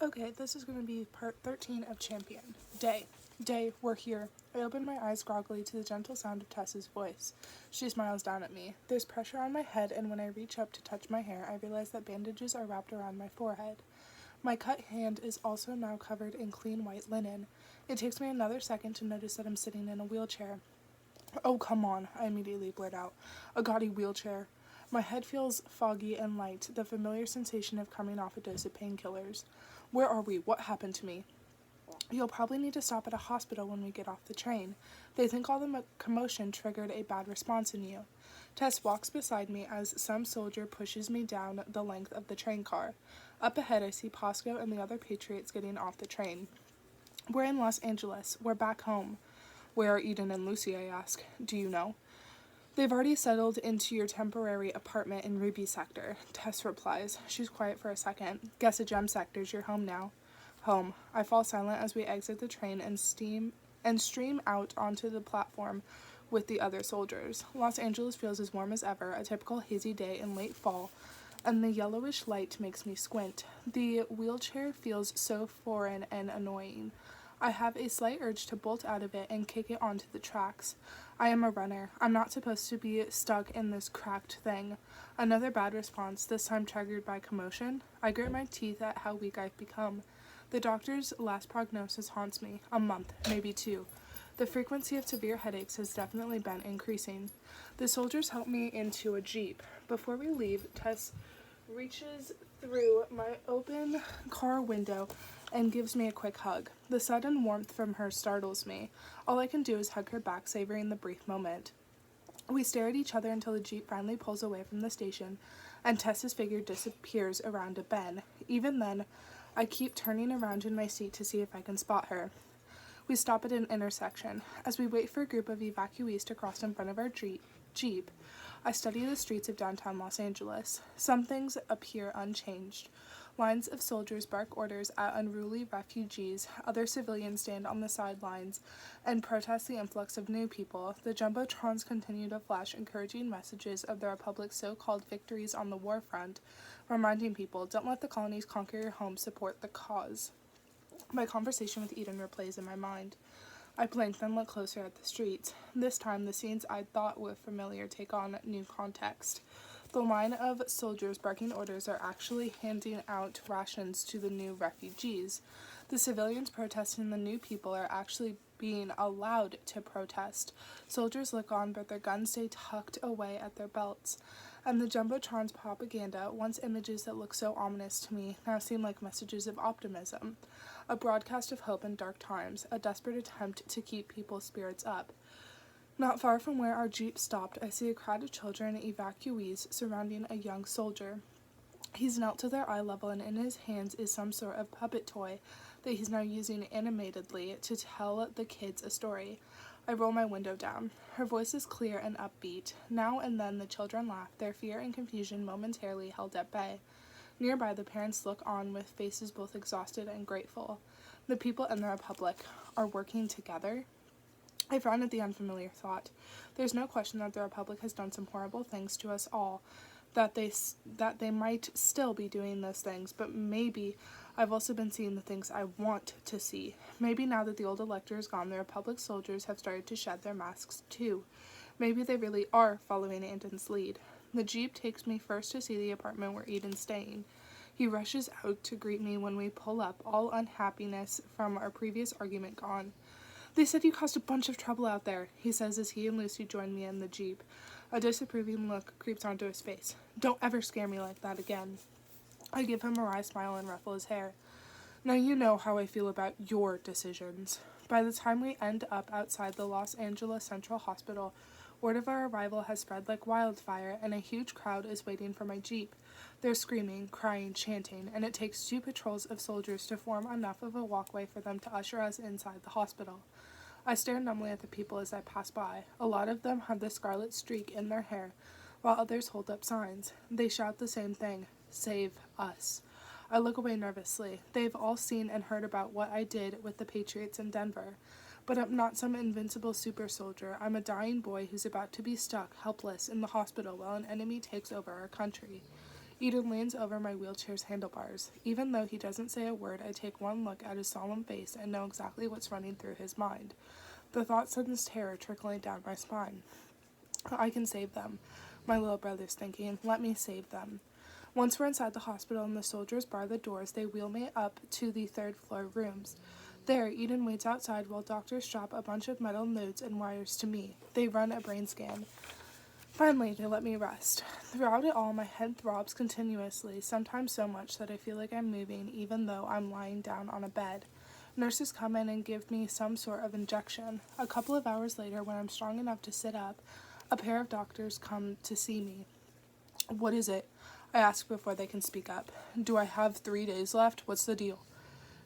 Okay, this is going to be part 13 of Champion. Day, we're here. I open my eyes groggily to the gentle sound of Tess's voice. She smiles down at me. There's pressure on my head, and when I reach up to touch my hair, I realize that bandages are wrapped around my forehead. My cut hand is also now covered in clean white linen. It takes me another second to notice that I'm sitting in a wheelchair. Oh, come on, I immediately blurt out. A gaudy wheelchair. My head feels foggy and light, the familiar sensation of coming off a dose of painkillers. Where are we? What happened to me? You'll probably need to stop at a hospital when we get off the train. They think all the commotion triggered a bad response in you. Tess walks beside me as some soldier pushes me down the length of the train car. Up ahead, I see Pasco and the other patriots getting off the train. We're in Los Angeles. We're back home. Where are Eden and Lucy, I ask. Do you know? They've already settled into your temporary apartment in Ruby Sector, Tess replies. She's quiet for a second. Guess a gem sector's your home now. Home. I fall silent as we exit the train and stream out onto the platform with the other soldiers. Los Angeles feels as warm as ever, a typical hazy day in late fall, and the yellowish light makes me squint. The wheelchair feels so foreign and annoying. I have a slight urge to bolt out of it and kick it onto the tracks. I am a runner. I'm not supposed to be stuck in this cracked thing. Another bad response, this time triggered by commotion. I grit my teeth at how weak I've become. The doctor's last prognosis haunts me. A month, maybe 2. The frequency of severe headaches has definitely been increasing. The soldiers help me into a jeep. Before we leave, Tess reaches through my open car window and gives me a quick hug. The sudden warmth from her startles me. All I can do is hug her back, savoring the brief moment. We stare at each other until the jeep finally pulls away from the station, and Tess's figure disappears around a bend. Even then, I keep turning around in my seat to see if I can spot her. We stop at an intersection. As we wait for a group of evacuees to cross in front of our jeep, I study the streets of downtown Los Angeles. Some things appear unchanged. Lines of soldiers bark orders at unruly refugees. Other civilians stand on the sidelines and protest the influx of new people. The jumbotrons continue to flash encouraging messages of the Republic's so-called victories on the war front, reminding people, don't let the colonies conquer your home, support the cause. My conversation with Eden replays in my mind. I blink, then look closer at the streets. This time, the scenes I thought were familiar take on new context. The line of soldiers barking orders are actually handing out rations to the new refugees. The civilians protesting the new people are actually being allowed to protest. Soldiers look on, but their guns stay tucked away at their belts. And the Jumbotron's propaganda, once images that look so ominous to me, now seem like messages of optimism. A broadcast of hope in dark times, a desperate attempt to keep people's spirits up. Not far from where our jeep stopped, I see a crowd of children and evacuees surrounding a young soldier. He's knelt to their eye level, and in his hands is some sort of puppet toy that he's now using animatedly to tell the kids a story. I roll my window down. Her voice is clear and upbeat. Now and then the children laugh, their fear and confusion momentarily held at bay. Nearby, the parents look on with faces both exhausted and grateful. The people in the Republic are working together. I frown at the unfamiliar thought. There's no question that the Republic has done some horrible things to us all, that they might still be doing those things, but maybe I've also been seeing the things I want to see. Maybe now that the old elector is gone, the Republic soldiers have started to shed their masks too. Maybe they really are following Eden's lead. The jeep takes me first to see the apartment where Eden's staying. He rushes out to greet me when we pull up, all unhappiness from our previous argument gone. They said you caused a bunch of trouble out there, he says as he and Lucy join me in the jeep. A disapproving look creeps onto his face. Don't ever scare me like that again. I give him a wry smile and ruffle his hair. Now you know how I feel about your decisions. By the time we end up outside the Los Angeles Central Hospital, word of our arrival has spread like wildfire, and a huge crowd is waiting for my jeep. They're screaming, crying, chanting, and it takes 2 patrols of soldiers to form enough of a walkway for them to usher us inside the hospital. I stare numbly at the people as I pass by. A lot of them have the scarlet streak in their hair, while others hold up signs. They shout the same thing, "Save us." I look away nervously. They've all seen and heard about what I did with the Patriots in Denver. But I'm not some invincible super soldier. I'm a dying boy who's about to be stuck, helpless, in the hospital while an enemy takes over our country. Eden leans over my wheelchair's handlebars. Even though he doesn't say a word, I take one look at his solemn face and know exactly what's running through his mind. The thought sends terror trickling down my spine. I can save them, my little brother's thinking. Let me save them. Once we're inside the hospital and the soldiers bar the doors, they wheel me up to the third-floor rooms. There, Eden waits outside while doctors strap a bunch of metal nodes and wires to me. They run a brain scan. Finally, they let me rest. Throughout it all, my head throbs continuously, sometimes so much that I feel like I'm moving even though I'm lying down on a bed. Nurses come in and give me some sort of injection. A couple of hours later, when I'm strong enough to sit up, a pair of doctors come to see me. What is it? I ask before they can speak up. Do I have 3 days left? What's the deal?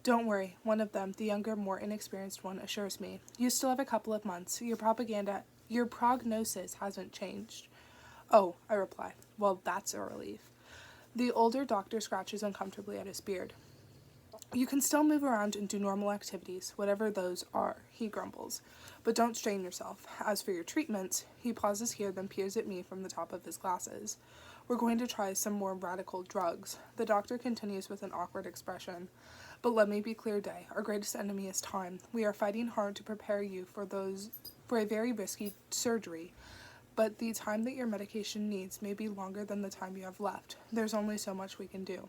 Don't worry, one of them, the younger, more inexperienced one, assures me. You still have a couple of months. Your prognosis hasn't changed. Oh, I reply. Well, that's a relief. The older doctor scratches uncomfortably at his beard. You can still move around and do normal activities, whatever those are, he grumbles. But don't strain yourself. As for your treatments, he pauses here, then peers at me from the top of his glasses. We're going to try some more radical drugs. The doctor continues with an awkward expression. But let me be clear, Day. Our greatest enemy is time. We are fighting hard to prepare you for a very risky surgery. But the time that your medication needs may be longer than the time you have left. There's only so much we can do.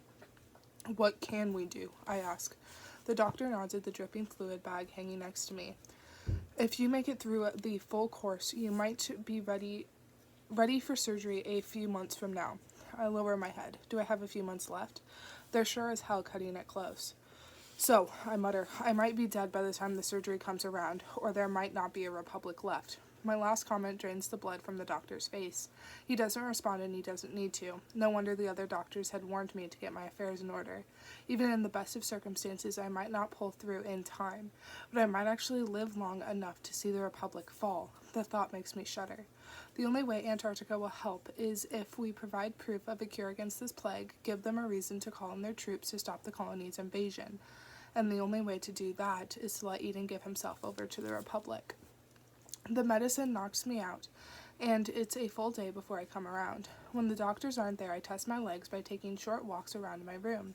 What can we do? I ask. The doctor nods at the dripping fluid bag hanging next to me. If you make it through the full course, you might be ready for surgery a few months from now. I lower my head. Do I have a few months left? They're sure as hell cutting it close. So, I mutter, I might be dead by the time the surgery comes around, or there might not be a republic left. My last comment drains the blood from the doctor's face. He doesn't respond, and he doesn't need to. No wonder the other doctors had warned me to get my affairs in order. Even in the best of circumstances, I might not pull through in time, but I might actually live long enough to see the republic fall. The thought makes me shudder. The only way Antarctica will help is if we provide proof of a cure against this plague, give them a reason to call in their troops to stop the colony's invasion. And the only way to do that is to let Eden give himself over to the Republic. The medicine knocks me out, and it's a full day before I come around. When the doctors aren't there, I test my legs by taking short walks around my room.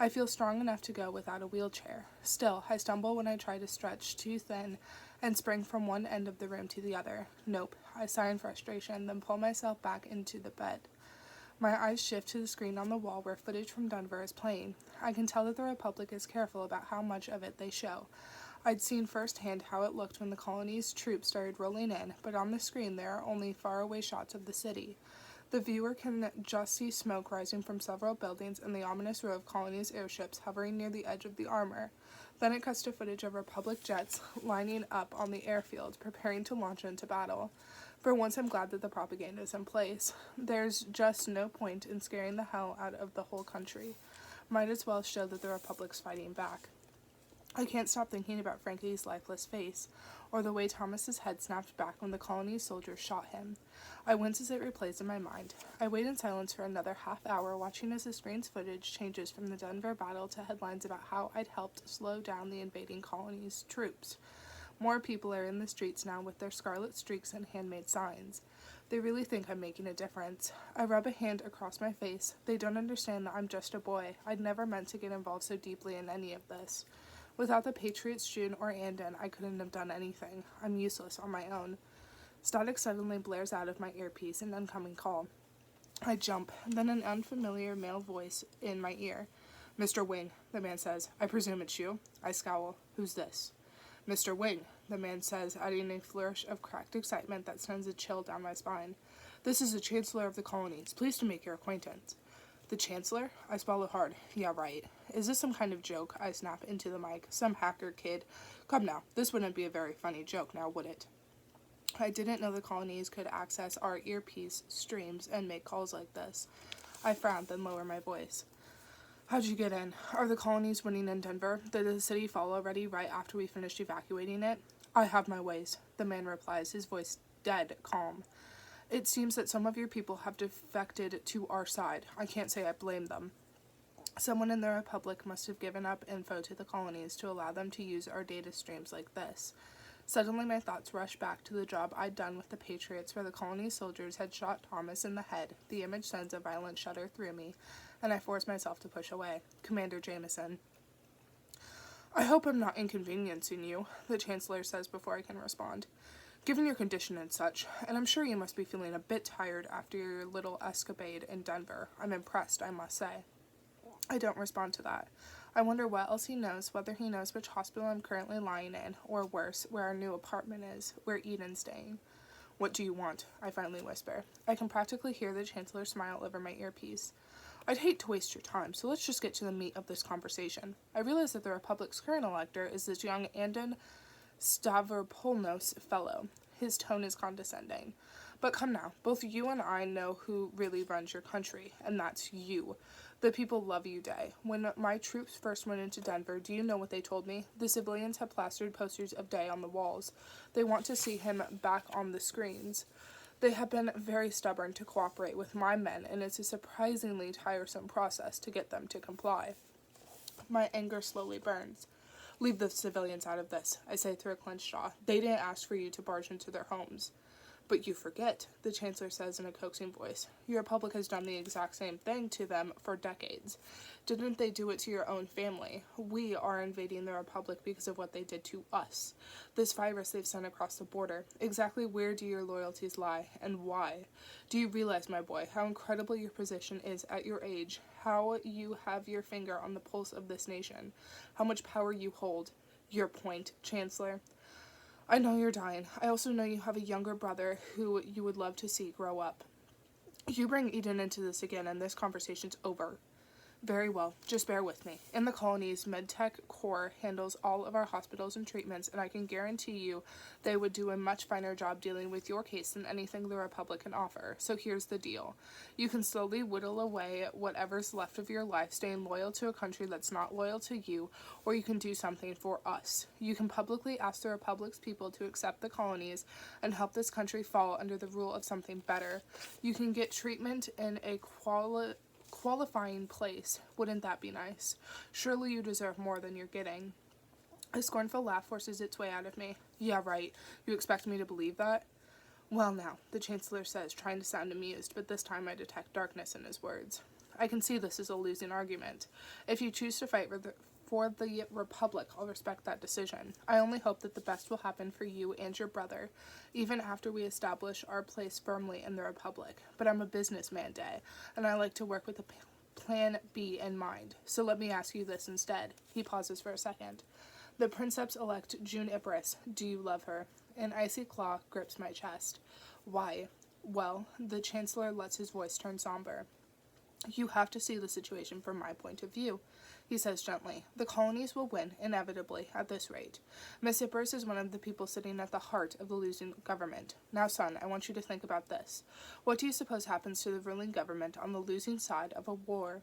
I feel strong enough to go without a wheelchair. Still, I stumble when I try to stretch too thin and spring from one end of the room to the other. Nope. I sigh in frustration, then pull myself back into the bed. My eyes shift to the screen on the wall where footage from Denver is playing. I can tell that the Republic is careful about how much of it they show. I'd seen firsthand how it looked when the colony's troops started rolling in, but on the screen there are only faraway shots of the city. The viewer can just see smoke rising from several buildings and the ominous row of colony's airships hovering near the edge of the armor. Then it cuts to footage of Republic jets lining up on the airfield, preparing to launch into battle. For once, I'm glad that the propaganda is in place. There's just no point in scaring the hell out of the whole country. Might as well show that the Republic's fighting back. I can't stop thinking about Frankie's lifeless face, or the way Thomas's head snapped back when the colony's soldiers shot him. I wince as it replays in my mind. I wait in silence for another half hour, watching as the screen's footage changes from the Denver battle to headlines about how I'd helped slow down the invading colony's troops. More people are in the streets now with their scarlet streaks and handmade signs. They really think I'm making a difference. I rub a hand across my face. They don't understand that I'm just a boy. I'd never meant to get involved so deeply in any of this. Without the Patriots, June, or Andon, I couldn't have done anything. I'm useless on my own. Static suddenly blares out of my earpiece, an incoming call. I jump, then an unfamiliar male voice in my ear. Mr. Wing, the man says. I presume it's you? I scowl. Who's this? Mr. Wing, the man says, adding a flourish of cracked excitement that sends a chill down my spine. This is the Chancellor of the colonies. Pleased to make your acquaintance. The Chancellor? I swallow hard. Yeah, right. Is this some kind of joke? I snap into the mic. Some hacker kid. Come now, this wouldn't be a very funny joke now, would it? I didn't know the colonies could access our earpiece streams and make calls like this. I frown, then lower my voice. How'd you get in? Are the colonies winning in Denver? Did the city fall already right after we finished evacuating it? I have my ways, the man replies, his voice dead calm. It seems that some of your people have defected to our side. I can't say I blame them. Someone in the Republic must have given up info to the colonies to allow them to use our data streams like this. Suddenly my thoughts rushed back to the job I'd done with the Patriots where the colony soldiers had shot Thomas in the head. The image sends a violent shudder through me, and I force myself to push away. Commander Jameson. I hope I'm not inconveniencing you, the Chancellor says before I can respond. Given your condition and such, and I'm sure you must be feeling a bit tired after your little escapade in Denver. I'm impressed, I must say. I don't respond to that. I wonder what else he knows, whether he knows which hospital I'm currently lying in, or worse, where our new apartment is, where Eden's staying. What do you want? I finally whisper. I can practically hear the Chancellor smile over my earpiece. I'd hate to waste your time, so let's just get to the meat of this conversation. I realize that the Republic's current elector is this young Andon Stavropolnos fellow. His tone is condescending. But come now, both you and I know who really runs your country, and that's you. The people love you, Day. When my troops first went into Denver, do you know what they told me? The civilians have plastered posters of Day on the walls. They want to see him back on the screens. They have been very stubborn to cooperate with my men, and it's a surprisingly tiresome process to get them to comply. My anger slowly burns. Leave the civilians out of this, I say through a clenched jaw. They didn't ask for you to barge into their homes. But you forget, the Chancellor says in a coaxing voice. Your Republic has done the exact same thing to them for decades. Didn't they do it to your own family? We are invading the Republic because of what they did to us. This virus they've sent across the border. Exactly where do your loyalties lie, and why? Do you realize, my boy, how incredible your position is at your age, how you have your finger on the pulse of this nation, how much power you hold? Your point, Chancellor. I know you're dying. I also know you have a younger brother who you would love to see grow up. You bring Eden into this again and this conversation's over. Very well, just bear with me. In the colonies, MedTech Corps handles all of our hospitals and treatments, and I can guarantee you they would do a much finer job dealing with your case than anything the Republic can offer. So here's the deal. You can slowly whittle away whatever's left of your life, staying loyal to a country that's not loyal to you, or you can do something for us. You can publicly ask the Republic's people to accept the colonies and help this country fall under the rule of something better. You can get treatment in a qualifying place. Wouldn't that be nice? Surely you deserve more than you're getting. A scornful laugh forces its way out of me. Yeah, right. You expect me to believe that? Well now, the Chancellor says, trying to sound amused, but this time I detect darkness in his words. I can see this is a losing argument. If you choose to fight for the Republic, I'll respect that decision. I only hope that the best will happen for you and your brother, even after we establish our place firmly in the Republic. But I'm a businessman, Day, and I like to work with a plan B in mind. So let me ask you this instead. He pauses for a second. The Princeps-elect June Ypres, do you love her? An icy claw grips my chest. Why? Well, the Chancellor lets his voice turn somber. You have to see the situation from my point of view, he says gently. The colonies will win, inevitably, at this rate. Miss Ypres is one of the people sitting at the heart of the losing government. Now, son, I want you to think about this. What do you suppose happens to the ruling government on the losing side of a war?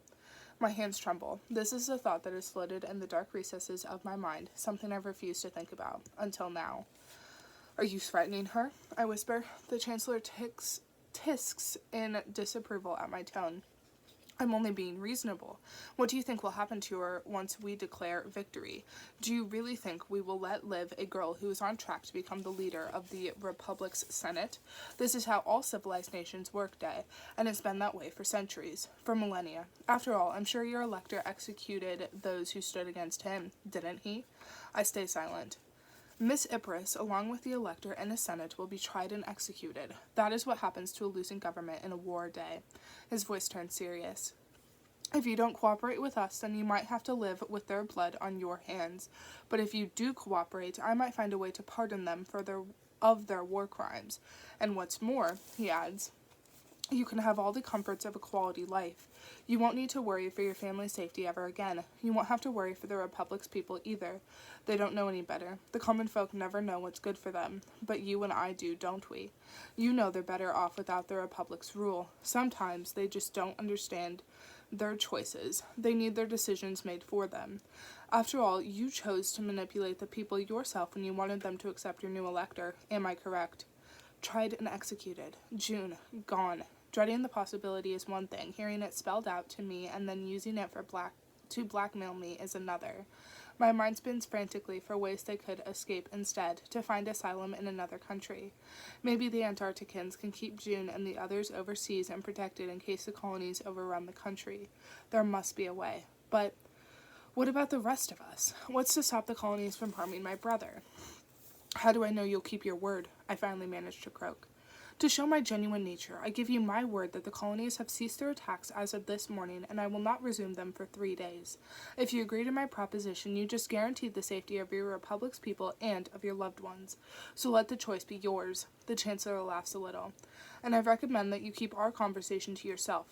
My hands tremble. This is a thought that has floated in the dark recesses of my mind, something I've refused to think about, until now. Are you threatening her? I whisper. The Chancellor tisks in disapproval at my tone. I'm only being reasonable. What do you think will happen to her once we declare victory? Do you really think we will let live a girl who is on track to become the leader of the Republic's Senate? This is how all civilized nations work, Day, and it's been that way for centuries, for millennia. After all, I'm sure your elector executed those who stood against him, didn't he? I stay silent. Miss Ypres, along with the elector and the Senate, will be tried and executed. That is what happens to a losing government in a war, Day. His voice turns serious. If you don't cooperate with us, then you might have to live with their blood on your hands. But if you do cooperate, I might find a way to pardon them for their war crimes. And what's more, he adds, you can have all the comforts of a quality life. You won't need to worry for your family's safety ever again. You won't have to worry for the Republic's people either. They don't know any better. The common folk never know what's good for them. But you and I do, don't we? You know they're better off without the Republic's rule. Sometimes they just don't understand their choices. They need their decisions made for them. After all, you chose to manipulate the people yourself when you wanted them to accept your new elector. Am I correct? Tried and executed. June, gone. Dreading the possibility is one thing, hearing it spelled out to me and then using it for To blackmail me is another. My mind spins frantically for ways they could escape instead, to find asylum in another country. Maybe the Antarcticans can keep June and the others overseas and protected in case the colonies overrun the country. There must be a way. But what about the rest of us? What's to stop the colonies from harming my brother? How do I know you'll keep your word? I finally managed to croak. To show my genuine nature, I give you my word that the colonies have ceased their attacks as of this morning, and I will not resume them for 3 days. If you agree to my proposition, you just guaranteed the safety of your Republic's people and of your loved ones. So let the choice be yours. The Chancellor laughs a little. And I recommend that you keep our conversation to yourself.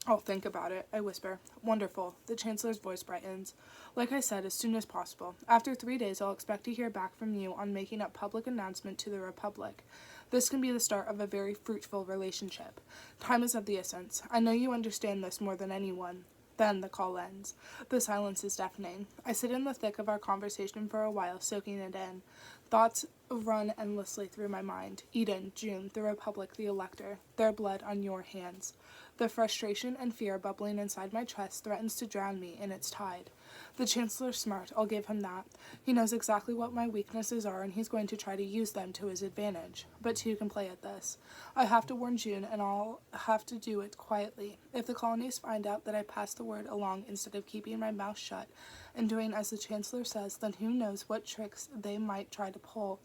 I'll think about it, I whisper. Wonderful. The Chancellor's voice brightens. Like I said, as soon as possible. After 3 days, I'll expect to hear back from you on making a public announcement to the Republic. This can be the start of a very fruitful relationship. Time is of the essence. I know you understand this more than anyone. Then the call ends. The silence is deafening. I sit in the thick of our conversation for a while, soaking it in. Thoughts run endlessly through my mind. Eden, June, the Republic, the Elector. Their blood on your hands. The frustration and fear bubbling inside my chest threatens to drown me in its tide. The Chancellor's smart, I'll give him that. He knows exactly what my weaknesses are, and he's going to try to use them to his advantage. But two can play at this. I have to warn June, and I'll have to do it quietly. If the colonies find out that I passed the word along instead of keeping my mouth shut and doing as the Chancellor says, then who knows what tricks they might try to pull.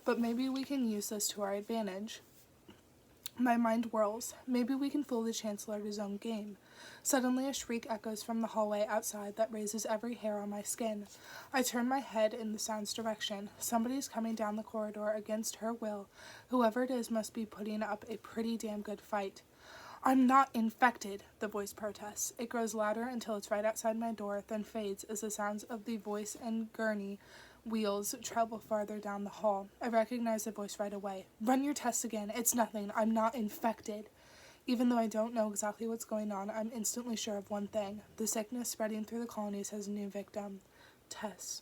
But maybe we can use this to our advantage. My mind whirls. Maybe we can fool the Chancellor at his own game. Suddenly a shriek echoes from the hallway outside that raises every hair on my skin. I turn my head in the sound's direction. Somebody's coming down the corridor against her will. Whoever it is must be putting up a pretty damn good fight. I'm not infected, the voice protests. It grows louder until it's right outside my door, then fades as the sounds of the voice and gurney wheels travel farther down the hall. I recognize the voice right away. Run your tests again. It's nothing. I'm not infected. Even though I don't know exactly what's going on, I'm instantly sure of one thing. The sickness spreading through the colonies has a new victim. Tess.